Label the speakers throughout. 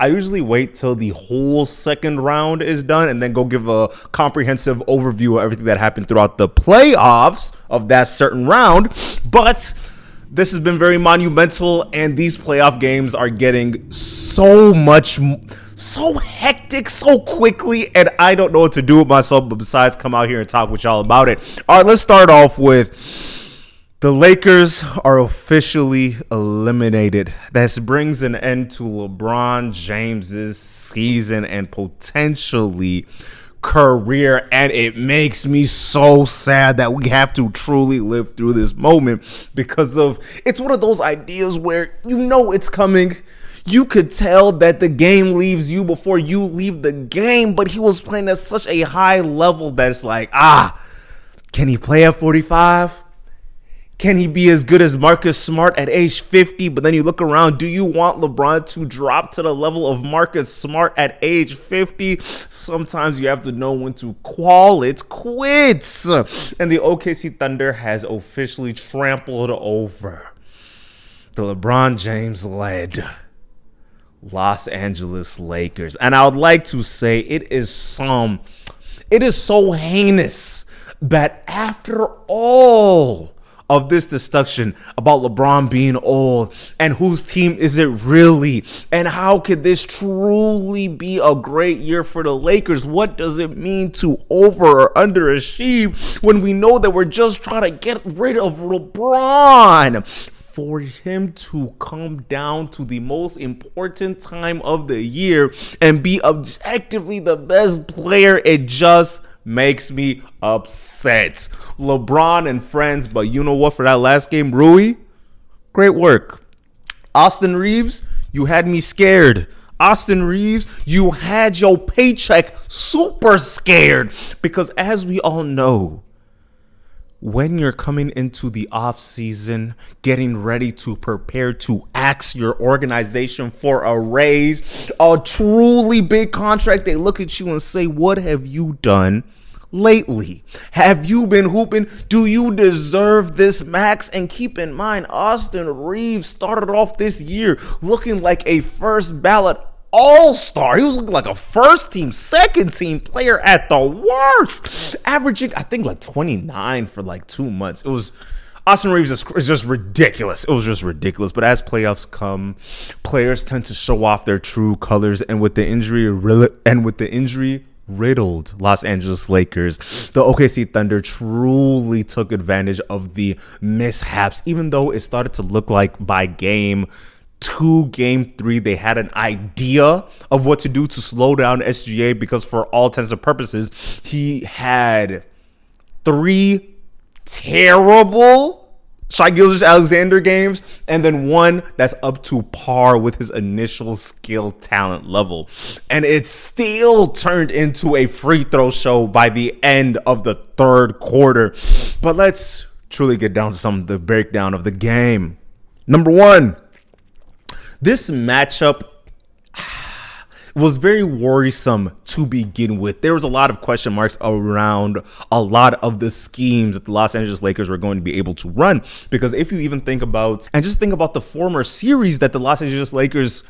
Speaker 1: I usually wait till the whole second round is done and then go give a comprehensive overview of everything that happened throughout the playoffs of that certain round. But this has been very monumental, and these playoff games are getting so hectic so quickly, and I don't know what to do with myself but besides come out here and talk with y'all about it. All right, let's start off with the Lakers are officially eliminated. This brings an end to LeBron James's season and potentially career, and it makes me so sad that we have to truly live through this moment because of it's one of those ideas where you know it's coming. You could tell that the game leaves you before you leave the game, but he was playing at such a high level that it's like, can he play at 45? Can he be as good as Marcus Smart at age 50? But then you look around, do you want LeBron to drop to the level of Marcus Smart at age 50? Sometimes you have to know when to call it quits. And the OKC Thunder has officially trampled over the LeBron James-led Los Angeles Lakers. And I would like to say it is so heinous that after all of this discussion about LeBron being old and whose team is it really, and how could this truly be a great year for the Lakers? What does it mean to over or underachieve when we know that we're just trying to get rid of LeBron? For him to come down to the most important time of the year and be objectively the best player, it just makes me upset. LeBron and friends, but you know what? For that last game, Rui, great work. Austin Reeves, you had me scared. Austin Reeves, you had your paycheck super scared because as we all know, when you're coming into the off season, getting ready to prepare to ask your organization for a raise, a truly big contract, they look at you and say, what have you done lately? Have you been hooping? Do you deserve this max? And keep in mind, Austin Reeves started off this year looking like a first ballot all-star. He was looking like a first team, second team player at the worst, averaging I think like 29 for like 2 months. It was Austin Reeves is just ridiculous. It was just ridiculous. But as playoffs come, players tend to show off their true colors, and with the injury riddled Los Angeles Lakers, the OKC Thunder truly took advantage of the mishaps, even though it started to look like by game 2, game 3, they had an idea of what to do to slow down SGA because for all intents and purposes, he had 3 terrible Shai Gilgeous-Alexander games and then 1 that's up to par with his initial skill talent level. And it still turned into a free throw show by the end of the third quarter. But let's truly get down to some of the breakdown of the game. Number 1. This matchup was very worrisome to begin with. There was a lot of question marks around a lot of the schemes that the Los Angeles Lakers were going to be able to run. Because if you even think about the former series that the Los Angeles Lakers,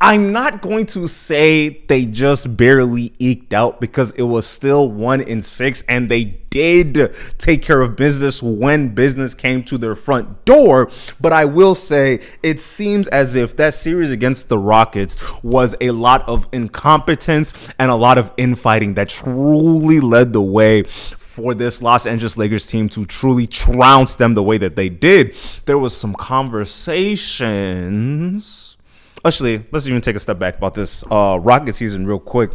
Speaker 1: I'm not going to say they just barely eked out because it was still 1-6 and they did take care of business when business came to their front door. But I will say it seems as if that series against the Rockets was a lot of incompetence and a lot of infighting that truly led the way for this Los Angeles Lakers team to truly trounce them the way that they did. There was some conversations. Actually, let's even take a step back about this Rocket season real quick.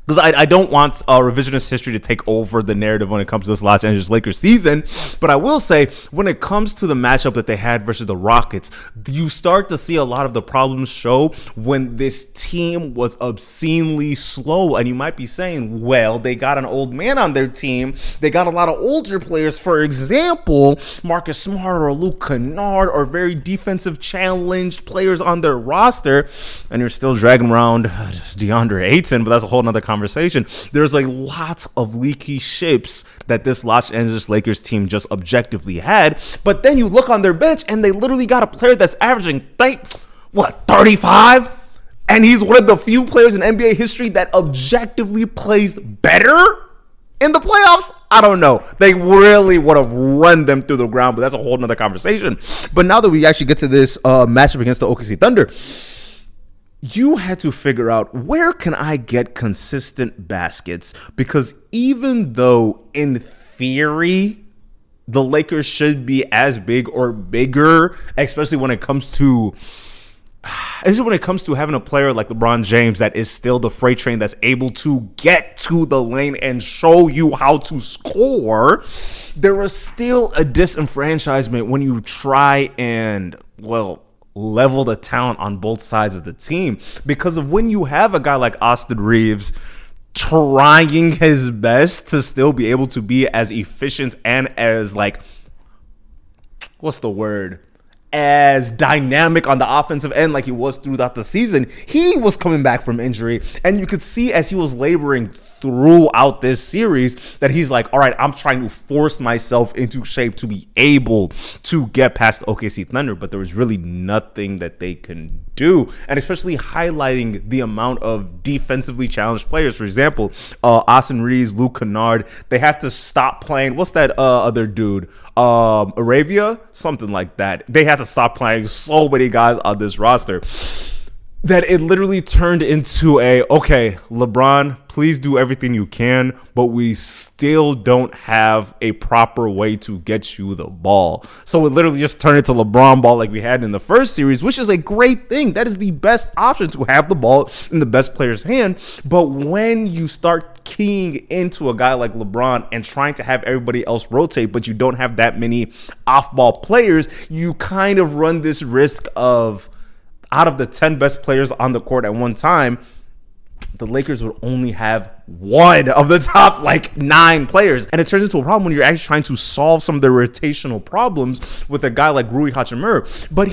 Speaker 1: Because I don't want revisionist history to take over the narrative when it comes to this Los Angeles Lakers season. But I will say, when it comes to the matchup that they had versus the Rockets, you start to see a lot of the problems show when this team was obscenely slow. And you might be saying, well, they got an old man on their team. They got a lot of older players. For example, Marcus Smart or Luke Kennard or very defensive challenged players on their roster. And you're still dragging around DeAndre Ayton, but that's a whole nother conversation. There's like lots of leaky ships that this Los Angeles Lakers team just objectively had. But then you look on their bench and they literally got a player that's averaging 35? And he's one of the few players in NBA history that objectively plays better in the playoffs. I don't know. They really would have run them through the ground, but that's a whole nother conversation. But now that we actually get to this matchup against the OKC Thunder, you had to figure out, where can I get consistent baskets? Because even though in theory the Lakers should be as big or bigger, especially when it comes to having a player like LeBron James that is still the freight train that's able to get to the lane and show you how to score, there is still a disenfranchisement when you try and, level the talent on both sides of the team. Because of when you have a guy like Austin Reeves trying his best to still be able to be as efficient and as as dynamic on the offensive end like he was throughout the season, he was coming back from injury, and you could see as he was laboring throughout this series that he's like, all right, I'm trying to force myself into shape to be able to get past the OKC Thunder, but there was really nothing that they can do, and especially highlighting the amount of defensively challenged players. For example, Austin Reeves, Luke Kennard, they have to stop playing. What's that other dude? Arabia? Something like that. They had to stop playing so many guys on this roster that it literally turned into okay, LeBron, please do everything you can, but we still don't have a proper way to get you the ball. So it literally just turned into LeBron ball like we had in the first series, which is a great thing. That is the best option, to have the ball in the best player's hand. But when you start keying into a guy like LeBron and trying to have everybody else rotate, but you don't have that many off-ball players, you kind of run this risk of, out of the 10 best players on the court at one time, the Lakers would only have one of the top 9 players. And it turns into a problem when you're actually trying to solve some of the rotational problems with a guy like Rui Hachimura. But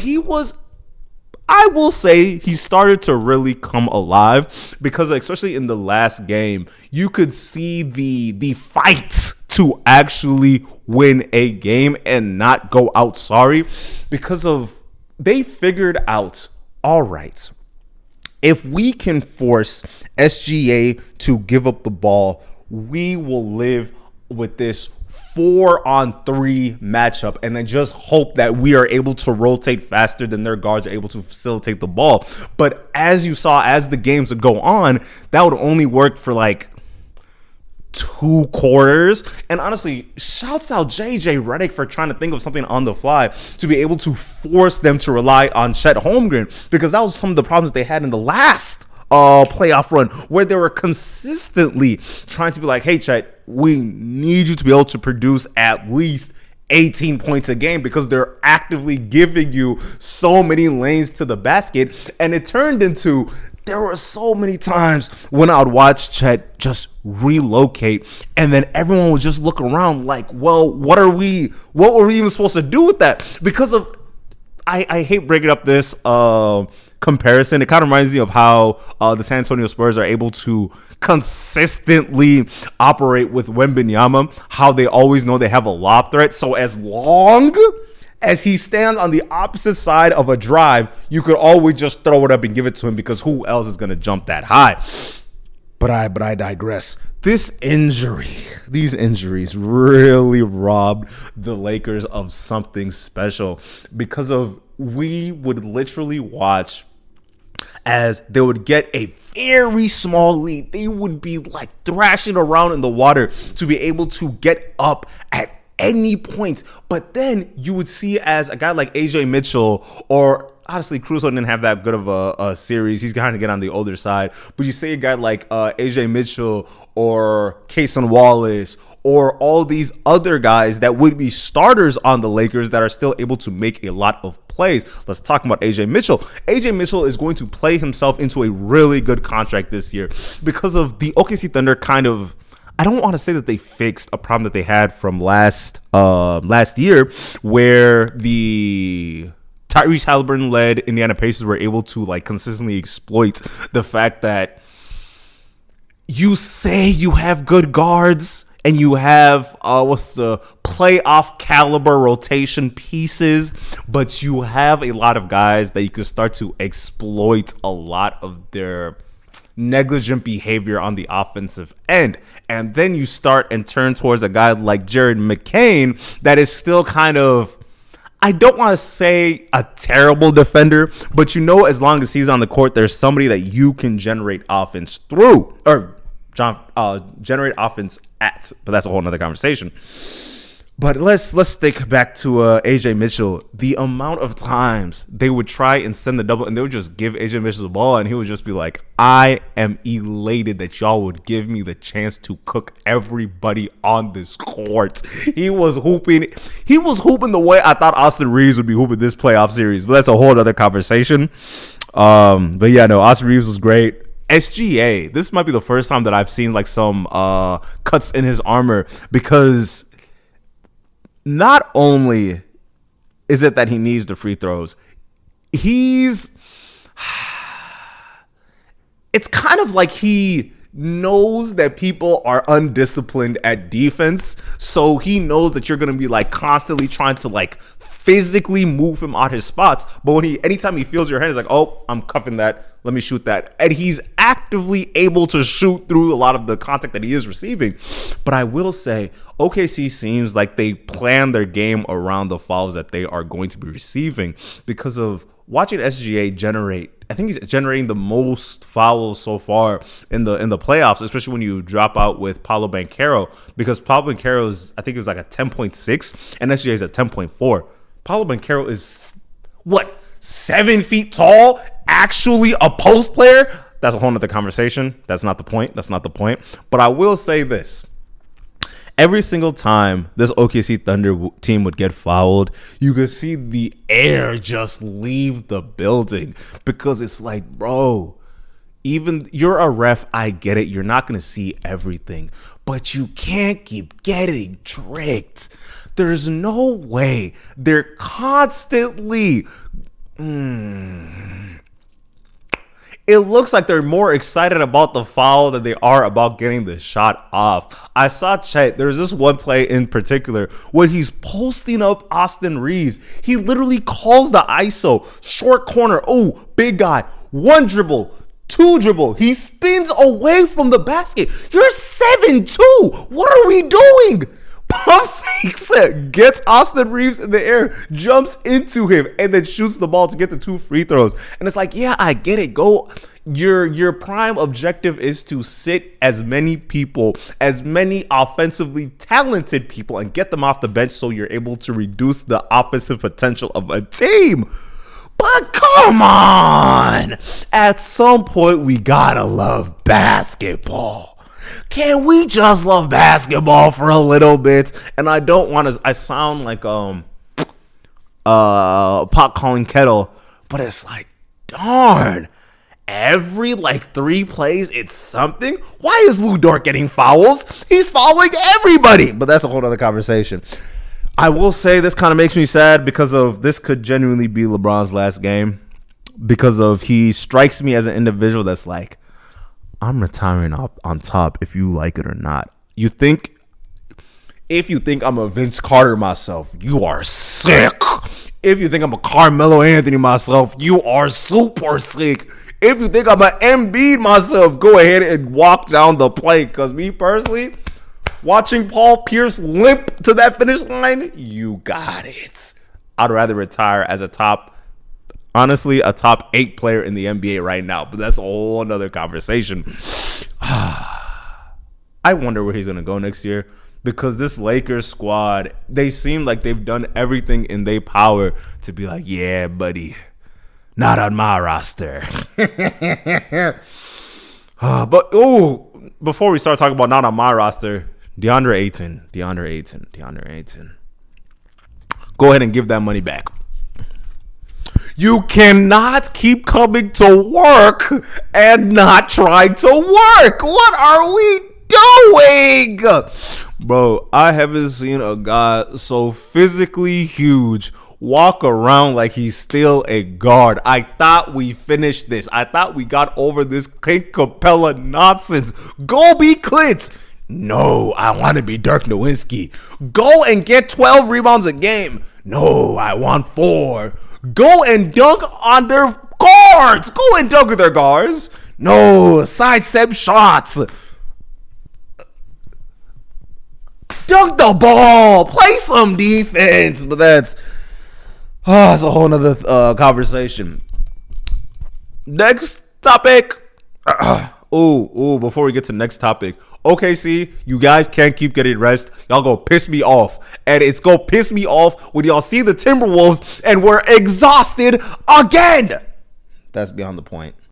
Speaker 1: I will say, he started to really come alive, because especially in the last game, you could see the fight to actually win a game and not go out sorry, because they figured out, all right, if we can force SGA to give up the ball, we will live with this 4-on-3 matchup and then just hope that we are able to rotate faster than their guards are able to facilitate the ball. But as you saw, as the games would go on, that would only work for 2 quarters. And honestly, shouts out JJ Redick for trying to think of something on the fly to be able to force them to rely on Chet Holmgren, because that was some of the problems they had in the last playoff run, where they were consistently trying to be like, hey Chet, we need you to be able to produce at least 18 points a game, because they're actively giving you so many lanes to the basket. And it turned into, there were so many times when I would watch Chet just relocate, and then everyone would just look around like, well, what were we even supposed to do with that? Because of, I hate breaking up this comparison. It kind of reminds me of how the San Antonio Spurs are able to consistently operate with Wembanyama, how they always know they have a lob threat. So as long as he stands on the opposite side of a drive, you could always just throw it up and give it to him, because who else is going to jump that high? But I digress. These injuries really robbed the Lakers of something special, because we would literally watch as they would get a very small lead. They would be thrashing around in the water to be able to get up at any point. But then you would see, as a guy like AJ Mitchell, or honestly, Caruso didn't have that good of a series. He's kind of getting on the older side. But you see a guy like AJ Mitchell or Cason Wallace, or all these other guys that would be starters on the Lakers that are still able to make a lot of plays. Let's talk about AJ Mitchell. AJ Mitchell is going to play himself into a really good contract this year, because of the OKC Thunder kind of, I don't want to say that they fixed a problem that they had from last year, where the Tyrese Halliburton-led Indiana Pacers were able to consistently exploit the fact that you say you have good guards and you have what's the playoff caliber rotation pieces, but you have a lot of guys that you can start to exploit a lot of their negligent behavior on the offensive end. And then you start and turn towards a guy like Jared McCain that is still kind of, I don't want to say a terrible defender, but as long as he's on the court, there's somebody that you can generate offense through, or generate offense at. But that's a whole nother conversation. But let's stick back to AJ Mitchell. The amount of times they would try and send the double, and they would just give AJ Mitchell the ball, and he would just be like, I am elated that y'all would give me the chance to cook everybody on this court. He was hooping the way I thought Austin Reeves would be hooping this playoff series. But that's a whole other conversation. But yeah, no, Austin Reeves was great. SGA, this might be the first time that I've seen like some cuts in his armor, because not only is it that he needs the free throws, it's kind of like he knows that people are undisciplined at defense, so he knows that you're going to be like constantly trying to like physically move him out his spots. But anytime he feels your hand, he's like, oh, I'm cuffing that, let me shoot that. And he's actively able to shoot through a lot of the contact that he is receiving. But I will say, OKC seems like they plan their game around the fouls that they are going to be receiving, because of watching SGA generate. I think he's generating the most fouls so far in the playoffs, especially when you drop out with Paolo Banchero, because Paolo Banchero I think it was like a 10.6 and SGA is at 10.4. Paolo Banchero is 7 feet tall, actually a post player. That's a whole nother conversation. That's not the point. But I will say this. Every single time this OKC Thunder team would get fouled, you could see the air just leave the building, because it's like, bro, even you're a ref, I get it. You're not going to see everything, but you can't keep getting tricked. There's no way. They're constantly it looks like they're more excited about the foul than they are about getting the shot off. I saw Chet. There's this one play in particular where he's posting up Austin Reeves. He literally calls the ISO, short corner. Oh, big guy. One dribble, two dribble. He spins away from the basket. You're 7'2". What are we doing? Pump fakes it, gets Austin Reeves in the air, jumps into him, and then shoots the ball to get the 2 free throws. And it's like, yeah, I get it. Go. Your prime objective is to sit as many people, as many offensively talented people, and get them off the bench so you're able to reduce the offensive potential of a team. But come on. At some point, we gotta love basketball. Can we just love basketball for a little bit? And I don't want to, I sound like pot calling kettle, but it's like, darn, every 3 plays it's something. Why is Lou Dort getting fouls? He's fouling everybody. But that's a whole other conversation. I will say this kind of makes me sad, because of this could genuinely be LeBron's last game, because of he strikes me as an individual that's like, I'm retiring up on top if you like it or not. If you think I'm a Vince Carter myself, you are sick. If you think I'm a Carmelo Anthony myself, you are super sick. If you think I'm an Embiid myself, go ahead and walk down the plank. Because me personally, watching Paul Pierce limp to that finish line, you got it. I'd rather retire as a top 8 player in the NBA right now. But that's a whole other conversation. I wonder where he's going to go next year, because this Lakers squad, they seem like they've done everything in their power to be like, yeah, buddy, not on my roster. But, before we start talking about not on my roster, DeAndre Ayton. Go ahead and give that money back. You cannot keep coming to work and not trying to work. What are we doing? Bro, I haven't seen a guy so physically huge walk around like he's still a guard. I thought we finished this. I thought we got over this Clint Capella nonsense. Go be Clint. No, I want to be Dirk Nowitzki. Go and get 12 rebounds a game. No, I want 4. Go and dunk on their guards. Go and dunk on their guards. No, sidestep shots. Dunk the ball. Play some defense. But that's a whole nother conversation. Next topic. Before we get to the next topic, OKC, you guys can't keep getting rest. Y'all go piss me off. And it's gonna piss me off when y'all see the Timberwolves and we're exhausted again. That's beyond the point.